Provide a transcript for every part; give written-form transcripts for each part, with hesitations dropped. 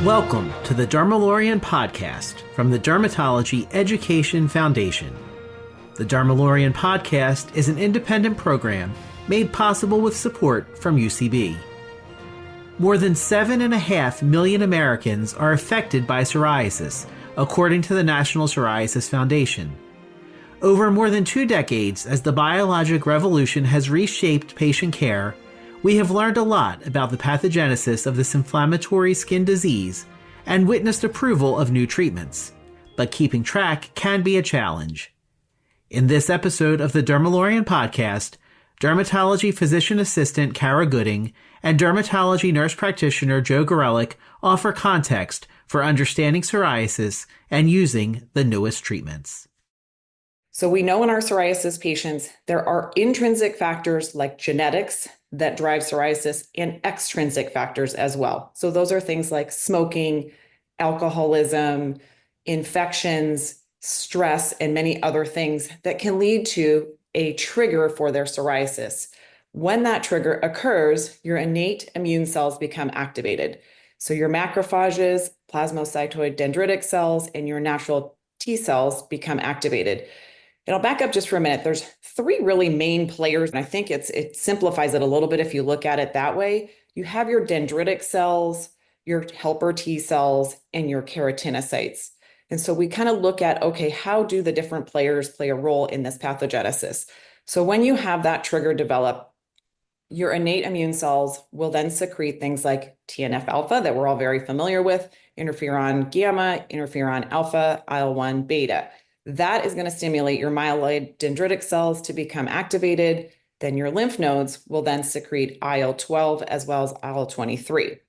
Welcome to the Dermalorian podcast from the Dermatology Education Foundation. The Dermalorian podcast is an independent program made possible with support from UCB. More than 7.5 million Americans are affected by psoriasis, according to the National Psoriasis Foundation. Over more than 2 decades, as the biologic revolution has reshaped patient care, we have learned a lot about the pathogenesis of this inflammatory skin disease and witnessed approval of new treatments. But keeping track can be a challenge. In this episode of the Dermalorian podcast, dermatology physician assistant Kara Gooding and dermatology nurse practitioner Joe Gorelick offer context for understanding psoriasis and using the newest treatments. So we know in our psoriasis patients, there are intrinsic factors like genetics that drive psoriasis and extrinsic factors as well. So those are things like smoking, alcoholism, infections, stress, and many other things that can lead to a trigger for their psoriasis. When that trigger occurs, your innate immune cells become activated. So your macrophages, plasmacytoid dendritic cells, and your natural T cells become activated. And I'll back up just for a minute. There's 3 really main players, and I think it simplifies it a little bit if you look at it that way. You have your dendritic cells, your helper T cells, and your keratinocytes. And so we kind of look at, okay, how do the different players play a role in this pathogenesis? So when you have that trigger develop, your innate immune cells will then secrete things like TNF alpha that we're all very familiar with, interferon gamma, interferon alpha, IL-1 beta. That is going to stimulate your myeloid dendritic cells to become activated. Then your lymph nodes will then secrete IL-12 as well as IL-23.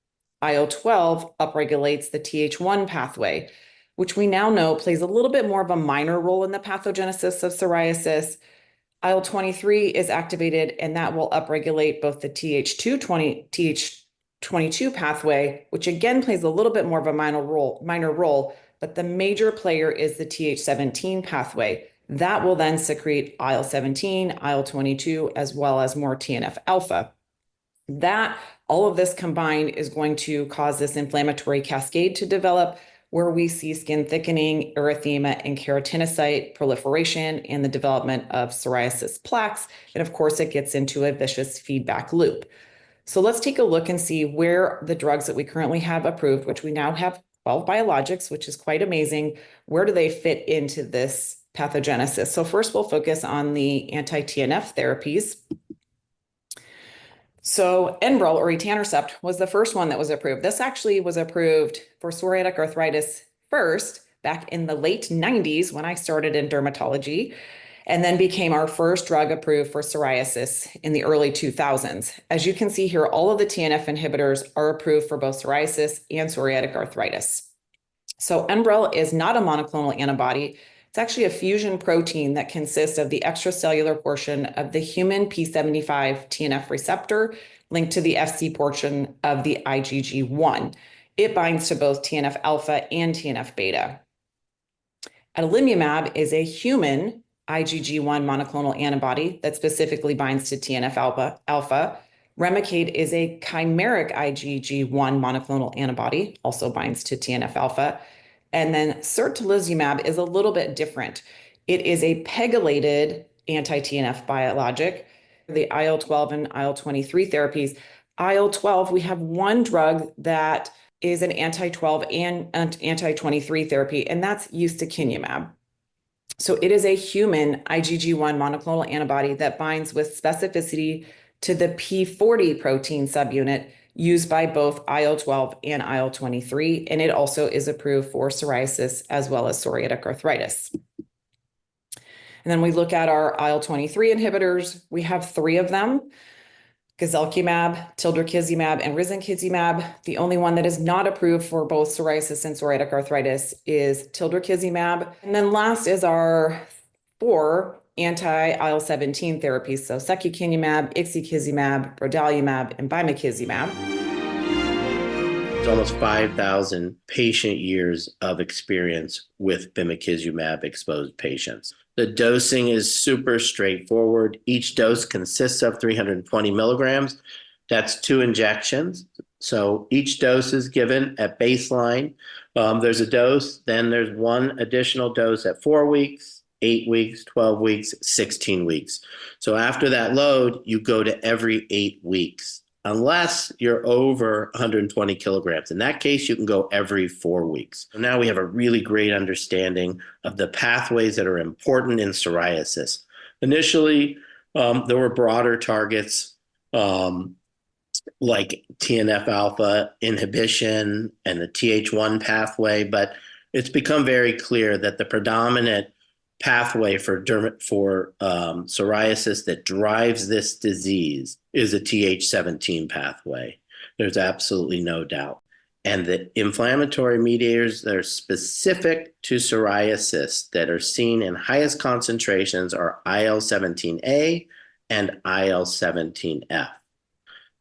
IL-12 upregulates the Th1 pathway, which we now know plays a little bit more of a minor role in the pathogenesis of psoriasis. IL-23 is activated, and that will upregulate both the Th22 pathway, which again plays a little bit more of a minor role. But the major player is the Th17 pathway. That will then secrete IL-17, IL-22, as well as more TNF alpha. All of this combined is going to cause this inflammatory cascade to develop, where we see skin thickening, erythema, and keratinocyte proliferation and the development of psoriasis plaques. And of course, it gets into a vicious feedback loop. So let's take a look and see where the drugs that we currently have approved, which we now have 12 biologics, which is quite amazing. Where do they fit into this pathogenesis? So first we'll focus on the anti-TNF therapies. So Enbrel or etanercept was the first one that was approved. This actually was approved for psoriatic arthritis first back in the late 90s when I started in dermatology, and then became our first drug approved for psoriasis in the early 2000s. As you can see here, all of the TNF inhibitors are approved for both psoriasis and psoriatic arthritis. So Enbrel is not a monoclonal antibody. It's actually a fusion protein that consists of the extracellular portion of the human P75 TNF receptor linked to the Fc portion of the IgG1. It binds to both TNF alpha and TNF beta. Adalimumab is a human IgG1 monoclonal antibody that specifically binds to TNF alpha. Remicade is a chimeric IgG1 monoclonal antibody, also binds to TNF alpha. And then certolizumab is a little bit different. It is a pegylated anti-TNF biologic. The IL-12 and IL-23 therapies. IL-12, we have one drug that is an anti-12 and anti-23 therapy, and that's ustekinumab. So it is a human IgG1 monoclonal antibody that binds with specificity to the P40 protein subunit used by both IL-12 and IL-23, and it also is approved for psoriasis as well as psoriatic arthritis. And then we look at our IL-23 inhibitors. We have 3 of them: guselkumab, tildrakizumab, and risankizumab. The only one that is not approved for both psoriasis and psoriatic arthritis is tildrakizumab. And then last is our 4 anti-IL-17 therapies, so secukinumab, ixekizumab, brodalumab, and bimekizumab. There's almost 5,000 patient years of experience with bimekizumab exposed patients. The dosing is super straightforward. Each dose consists of 320 milligrams. That's 2 injections. So each dose is given at baseline. There's a dose, then there's one additional dose at 4 weeks, 8 weeks, 12 weeks, 16 weeks. So after that load, you go to every 8 weeks, unless you're over 120 kilograms. In that case, you can go every 4 weeks. So now we have a really great understanding of the pathways that are important in psoriasis. Initially, there were broader targets, like TNF alpha inhibition and the Th1 pathway, but it's become very clear that the predominant pathway for psoriasis that drives this disease is a Th17 pathway. There's absolutely no doubt. And the inflammatory mediators that are specific to psoriasis that are seen in highest concentrations are IL-17A and IL-17F.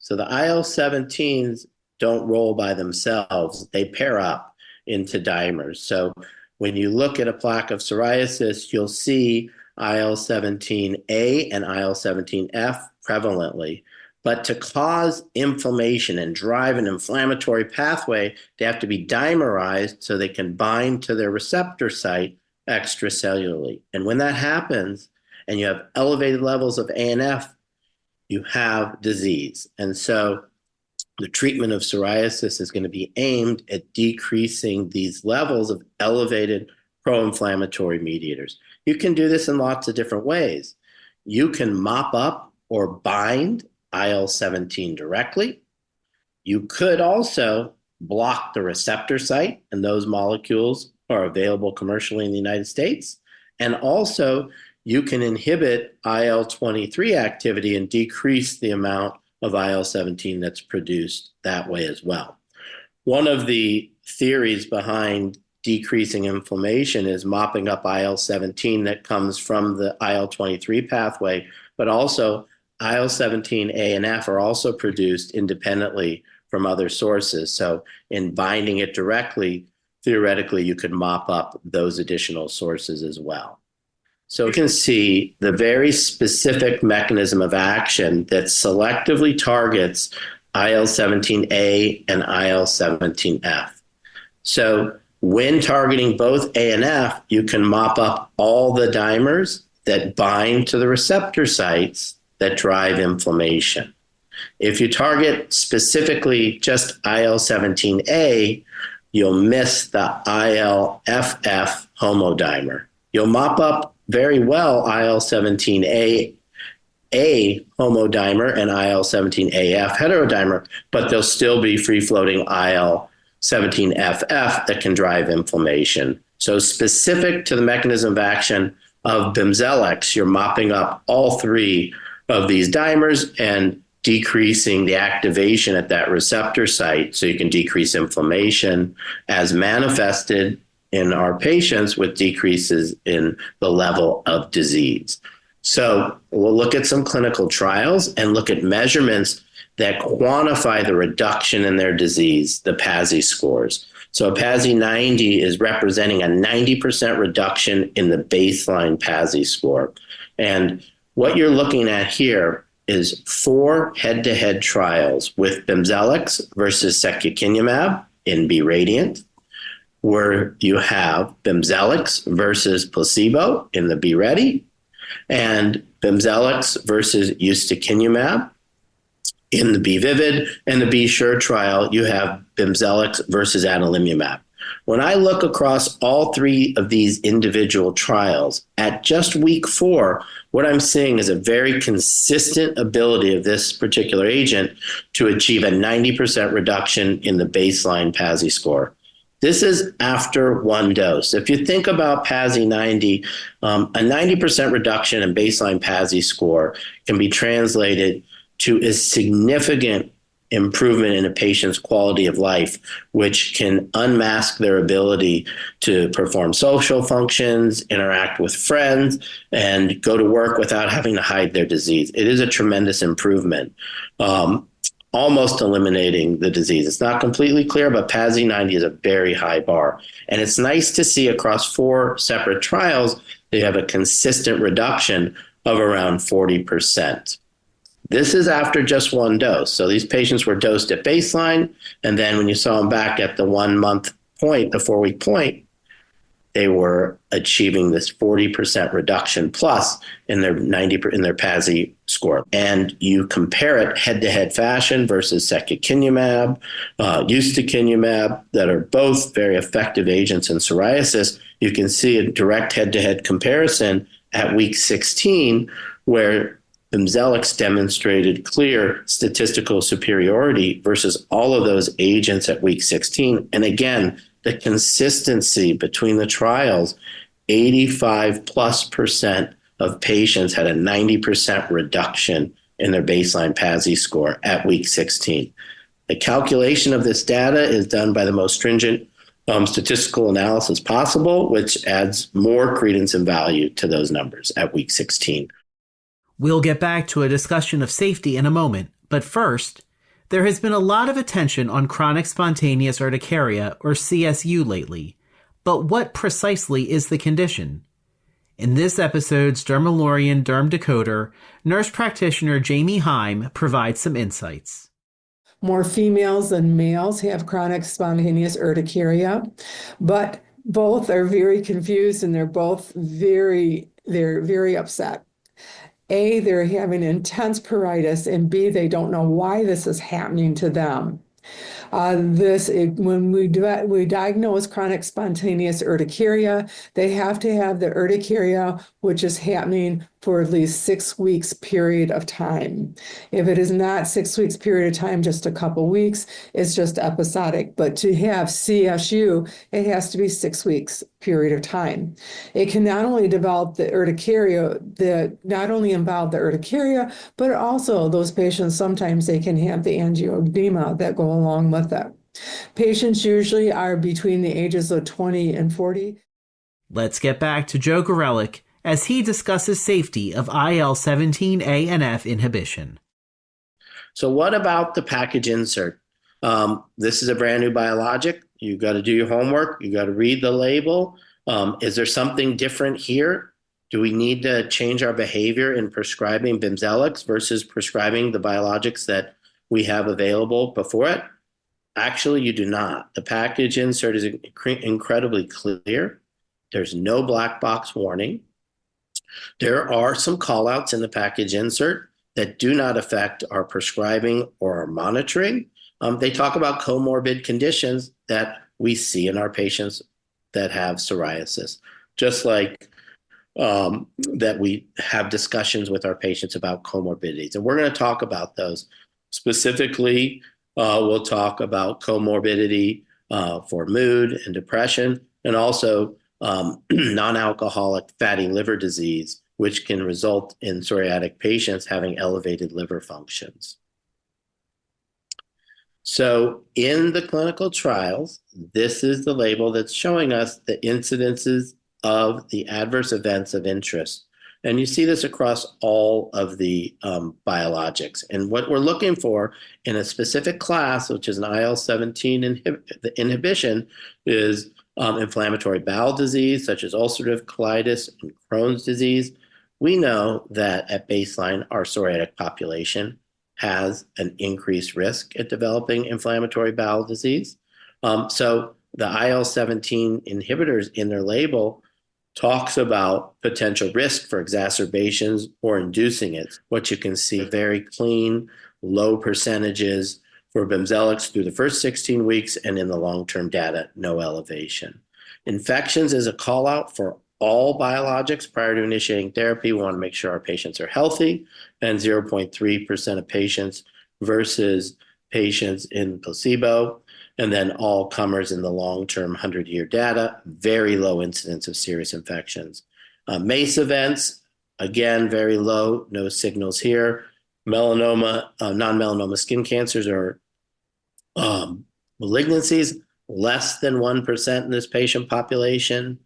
So the IL-17s don't roll by themselves. They pair up into dimers. So when you look at a plaque of psoriasis, you'll see IL-17A and IL-17F prevalently. But to cause inflammation and drive an inflammatory pathway, they have to be dimerized so they can bind to their receptor site extracellularly. And when that happens, and you have elevated levels of A and F, you have disease. And so the treatment of psoriasis is going to be aimed at decreasing these levels of elevated pro-inflammatory mediators. You can do this in lots of different ways. You can mop up or bind IL-17 directly. You could also block the receptor site, and those molecules are available commercially in the United States. And also, you can inhibit IL-23 activity and decrease the amount of IL-17 that's produced that way as well. One of the theories behind decreasing inflammation is mopping up IL-17 that comes from the IL-23 pathway, but also IL-17A and F are also produced independently from other sources. So in binding it directly, theoretically, you could mop up those additional sources as well. So you can see the very specific mechanism of action that selectively targets IL-17A and IL-17F. So when targeting both A and F, you can mop up all the dimers that bind to the receptor sites that drive inflammation. If you target specifically just IL-17A, you'll miss the IL-FF homodimer. You'll mop up very well IL-17A homodimer and IL-17AF heterodimer, but there'll still be free-floating IL-17FF that can drive inflammation. So specific to the mechanism of action of Bimzelx, you're mopping up all three of these dimers and decreasing the activation at that receptor site so you can decrease inflammation as manifested in our patients with decreases in the level of disease. So we'll look at some clinical trials and look at measurements that quantify the reduction in their disease, the PASI scores. So a PASI 90 is representing a 90% reduction in the baseline PASI score. And what you're looking at here is 4 head-to-head trials with Bimzelx versus secukinumab in B-Radiant, where you have Bimzelx versus placebo in the B-Ready, and Bimzelx versus ustekinumab in the B-Vivid, and the B-Sure trial, you have Bimzelx versus adalimumab. When I look across all 3 of these individual trials, at just week 4, what I'm seeing is a very consistent ability of this particular agent to achieve a 90% reduction in the baseline PASI score. This is after one dose. If you think about PASI 90, a 90% reduction in baseline PASI score can be translated to a significant improvement in a patient's quality of life, which can unmask their ability to perform social functions, interact with friends, and go to work without having to hide their disease. It is a tremendous improvement, almost eliminating the disease. It's not completely clear, but PASI 90 is a very high bar. And it's nice to see across 4 separate trials, they have a consistent reduction of around 40%. This is after just one dose. So these patients were dosed at baseline, and then when you saw them back at the 1 month point, the 4-week point, they were achieving this 40% reduction plus in their PASI score. And you compare it head-to-head fashion versus secukinumab, ustekinumab, that are both very effective agents in psoriasis. You can see a direct head-to-head comparison at week 16, where Bimzelx demonstrated clear statistical superiority versus all of those agents at week 16. And again, the consistency between the trials, 85+% of patients had a 90% reduction in their baseline PASI score at week 16. The calculation of this data is done by the most stringent statistical analysis possible, which adds more credence and value to those numbers at week 16. We'll get back to a discussion of safety in a moment, but first, there has been a lot of attention on chronic spontaneous urticaria, or CSU, lately. But what precisely is the condition? In this episode's Dermalorian Derm Decoder, nurse practitioner Jayme Heim provides some insights. More females than males have chronic spontaneous urticaria, but both are very confused and they're very upset. A, they're having intense pruritus, and B, they don't know why this is happening to them. When we diagnose chronic spontaneous urticaria, they have to have the urticaria, which is happening for at least 6 weeks period of time. If it is not 6 weeks period of time, just a couple weeks, it's just episodic. But to have CSU, it has to be 6 weeks period of time. It can not only develop the urticaria, but also those patients, sometimes they can have the angioedema that go along with it. Patients usually are between the ages of 20 and 40. Let's get back to Joe Gorelick as he discusses safety of IL-17A and F inhibition. So what about the package insert? This is a brand new biologic. You got to do your homework. You got to read the label. Is there something different here? Do we need to change our behavior in prescribing Bimzelx versus prescribing the biologics that we have available before it? Actually, you do not. The package insert is incredibly clear. There's no black box warning. There are some callouts in the package insert that do not affect our prescribing or our monitoring. They talk about comorbid conditions that we see in our patients that have psoriasis, just like that we have discussions with our patients about comorbidities. And we're going to talk about those. Specifically, we'll talk about comorbidity for mood and depression, and also non-alcoholic fatty liver disease, which can result in psoriatic patients having elevated liver functions. So in the clinical trials, this is the label that's showing us the incidences of the adverse events of interest. And you see this across all of the biologics. And what we're looking for in a specific class, which is an IL-17 inhibition, is inflammatory bowel disease, such as ulcerative colitis and Crohn's disease. We know that at baseline, our psoriatic population has an increased risk at developing inflammatory bowel disease. So the IL-17 inhibitors in their label talks about potential risk for exacerbations or inducing it. What you can see, very clean, low percentages for Bimzelx through the first 16 weeks, and in the long-term data, no elevation. Infections is a call-out for all biologics prior to initiating therapy. We want to make sure our patients are healthy, and 0.3% of patients versus patients in placebo, and then all comers in the long-term 100-year data, very low incidence of serious infections. MACE events, again, very low, no signals here. Melanoma, non-melanoma skin cancers or malignancies, less than 1% in this patient population.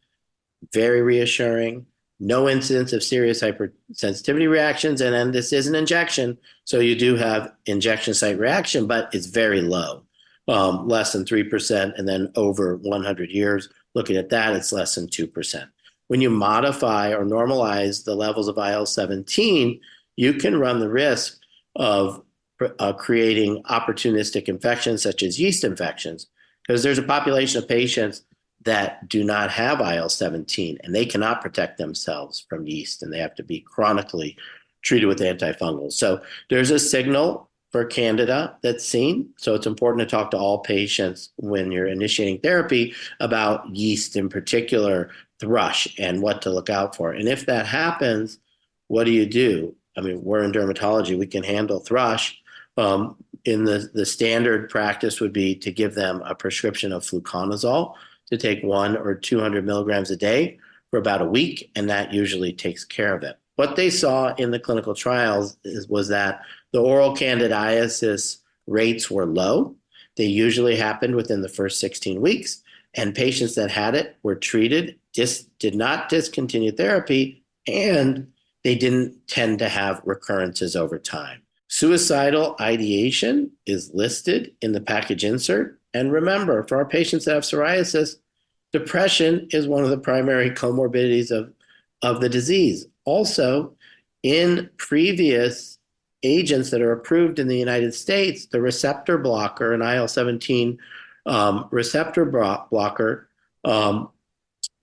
Very reassuring. No incidence of serious hypersensitivity reactions. And then this is an injection, so you do have injection site reaction, but it's very low, less than 3%. And then over 100 years, looking at that, it's less than 2%. When you modify or normalize the levels of IL-17, you can run the risk of creating opportunistic infections such as yeast infections, because there's a population of patients that do not have IL-17 and they cannot protect themselves from yeast and they have to be chronically treated with antifungals. So there's a signal for Candida that's seen. So it's important to talk to all patients when you're initiating therapy about yeast, in particular thrush, and what to look out for. And if that happens, what do? I mean, we're in dermatology, we can handle thrush. In the standard practice would be to give them a prescription of fluconazole to take 100 or 200 milligrams a day for about a week, and that usually takes care of it. What they saw in the clinical trials was that the oral candidiasis rates were low. They usually happened within the first 16 weeks, and patients that had it were treated, did not discontinue therapy, and they didn't tend to have recurrences over time. Suicidal ideation is listed in the package insert. And remember, for our patients that have psoriasis, depression is one of the primary comorbidities of the disease. Also, in previous agents that are approved in the United States, the receptor blocker, an IL-17 receptor blocker,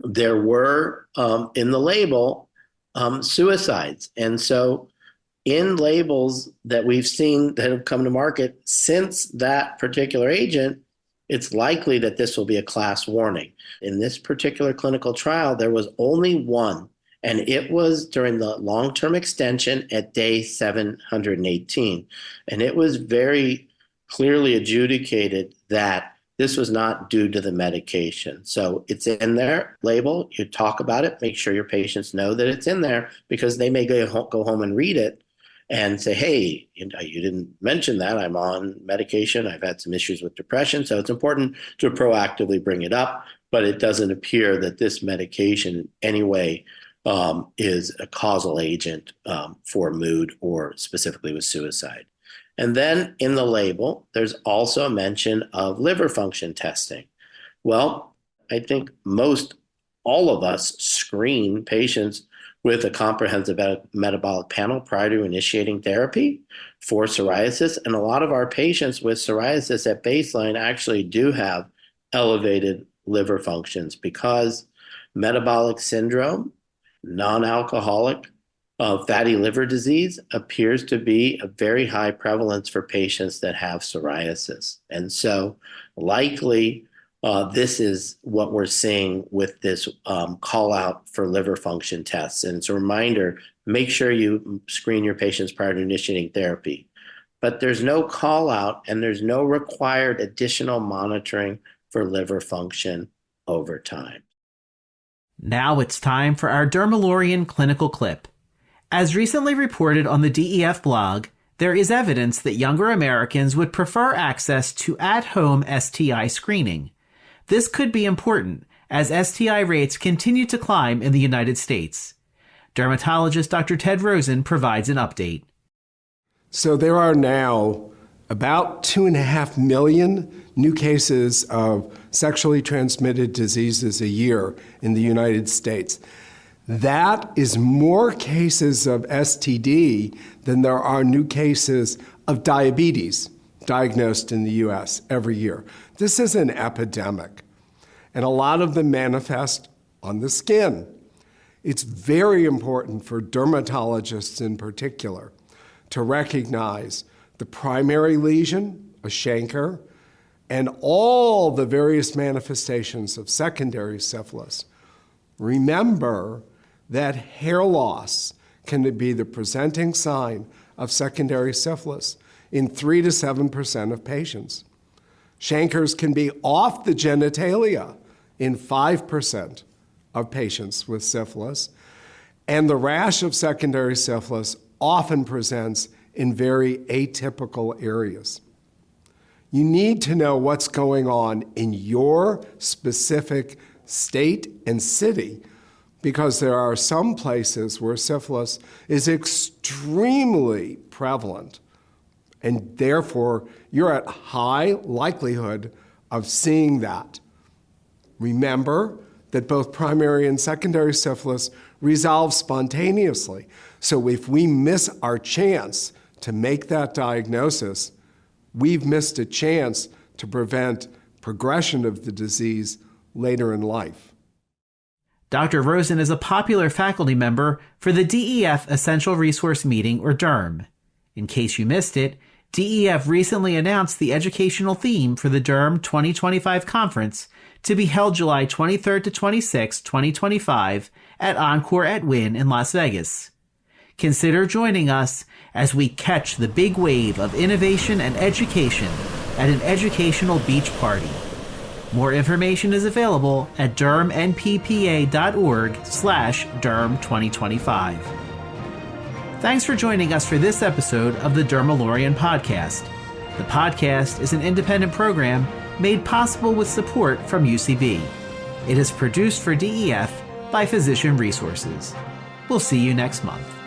there were in the label suicides. And so in labels that we've seen that have come to market since that particular agent, it's likely that this will be a class warning. In this particular clinical trial, there was only one, and it was during the long-term extension at day 718. And it was very clearly adjudicated that this was not due to the medication. So it's in their label. You talk about it, make sure your patients know that it's in there, because they may go home and read it and say, hey, you didn't mention that. I'm on medication. I've had some issues with depression. So it's important to proactively bring it up, but it doesn't appear that this medication in any way is a causal agent for mood or specifically with suicide. And then in the label, there's also a mention of liver function testing. Well, I think all of us screen patients with a comprehensive metabolic panel prior to initiating therapy for psoriasis. And a lot of our patients with psoriasis at baseline actually do have elevated liver functions because metabolic syndrome, non-alcoholic fatty liver disease appears to be a very high prevalence for patients that have psoriasis. And so likely this is what we're seeing with this call out for liver function tests. And it's a reminder, make sure you screen your patients prior to initiating therapy. But there's no call out and there's no required additional monitoring for liver function over time. Now it's time for our Dermalorian clinical clip. As recently reported on the DEF blog, there is evidence that younger Americans would prefer access to at-home STI screening. This could be important as STI rates continue to climb in the United States. Dermatologist Dr. Ted Rosen provides an update. So there are now about 2.5 million new cases of sexually transmitted diseases a year in the United States. That is more cases of STD than there are new cases of diabetes diagnosed in the US every year. This is an epidemic, and a lot of them manifest on the skin. It's very important for dermatologists in particular to recognize the primary lesion, a chancre, and all the various manifestations of secondary syphilis. Remember that hair loss can be the presenting sign of secondary syphilis in 3 to 7% of patients. Chancres can be off the genitalia in 5% of patients with syphilis, and the rash of secondary syphilis often presents in very atypical areas. You need to know what's going on in your specific state and city, because there are some places where syphilis is extremely prevalent, and therefore you're at high likelihood of seeing that. Remember that both primary and secondary syphilis resolve spontaneously. So if we miss our chance to make that diagnosis, we've missed a chance to prevent progression of the disease later in life. Dr. Rosen is a popular faculty member for the DEF Essential Resource Meeting, or DERM. In case you missed it, DEF recently announced the educational theme for the DERM 2025 conference to be held July 23rd to 26, 2025 at Encore at Wynn in Las Vegas. Consider joining us as we catch the big wave of innovation and education at an educational beach party. More information is available at dermnppa.org/derm2025. Thanks for joining us for this episode of the Dermalorian Podcast. The podcast is an independent program made possible with support from UCB. It is produced for DEF by Physician Resources. We'll see you next month.